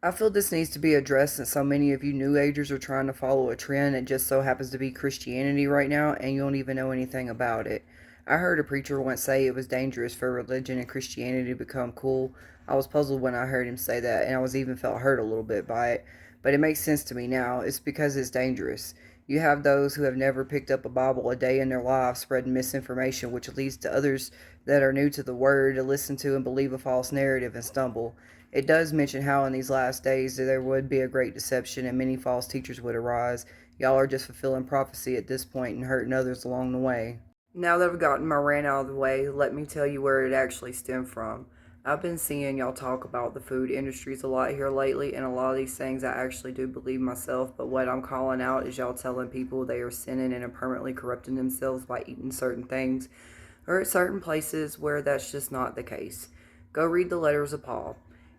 I feel this needs to be addressed since so many of you New Agers are trying to follow a trend that just so happens to be Christianity right now, and you don't even know anything about it. I heard a preacher once say it was dangerous for religion and Christianity to become cool. I was puzzled when I heard him say that, and I was even felt hurt a little bit by it. But it makes sense to me now. It's because it's dangerous. You have those who have never picked up a Bible a day in their lives spreading misinformation, which leads to others that are new to the Word to listen to and believe a false narrative and stumble. It does mention how in these last days there would be a great deception and many false teachers would arise. Y'all are just fulfilling prophecy at this point and hurting others along the way. Now that I've gotten my rant out of the way, let me tell you where it actually stemmed from. I've been seeing y'all talk about the food industries a lot here lately, and a lot of these things I actually do believe myself, but what I'm calling out is y'all telling people they are sinning and are permanently corrupting themselves by eating certain things, or at certain places where that's just not the case. Go read the letters of Paul.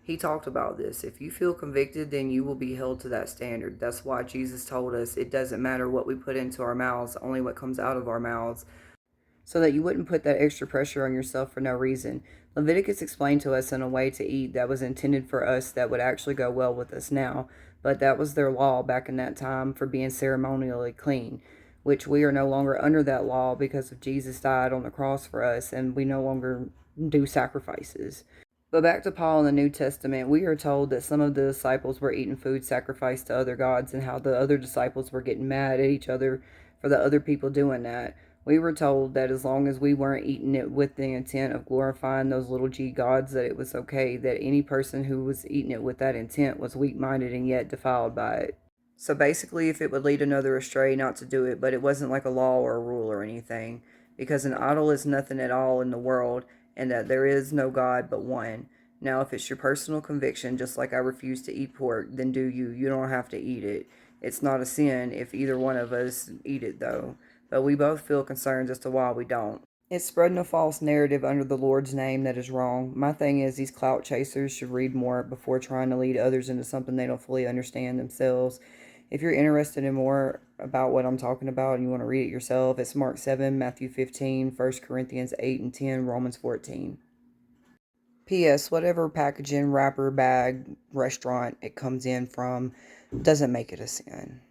He talked about this. If you feel convicted, then you will be held to that standard. That's why Jesus told us it doesn't matter what we put into our mouths, only what comes out of our mouths, so that you wouldn't put that extra pressure on yourself for no reason. Leviticus explained to us in a way to eat that was intended for us that would actually go well with us now, but that was their law back in that time for being ceremonially clean, which we are no longer under that law because of Jesus died on the cross for us and we no longer do sacrifices. But back to Paul in the New Testament, we are told that some of the disciples were eating food sacrificed to other gods and how the other disciples were getting mad at each other for the other people doing that. We were told that as long as we weren't eating it with the intent of glorifying those little g gods, that it was okay, that any person who was eating it with that intent was weak minded and yet defiled by it. So basically, if it would lead another astray, not to do it, but it wasn't like a law or a rule or anything, because an idol is nothing at all in the world, and that there is no God but one. Now, if it's your personal conviction, just like I refuse to eat pork, then do you. You don't have to eat it. It's not a sin if either one of us eat it, though. But we both feel concerns as to why we don't. It's spreading a false narrative under the Lord's name that is wrong. My thing is, these clout chasers should read more before trying to lead others into something they don't fully understand themselves. If you're interested in more about what I'm talking about and you want to read it yourself, it's Mark 7, Matthew 15, 1 Corinthians 8 and 10, Romans 14. P.S. Whatever packaging, wrapper, bag, restaurant it comes in from doesn't make it a sin.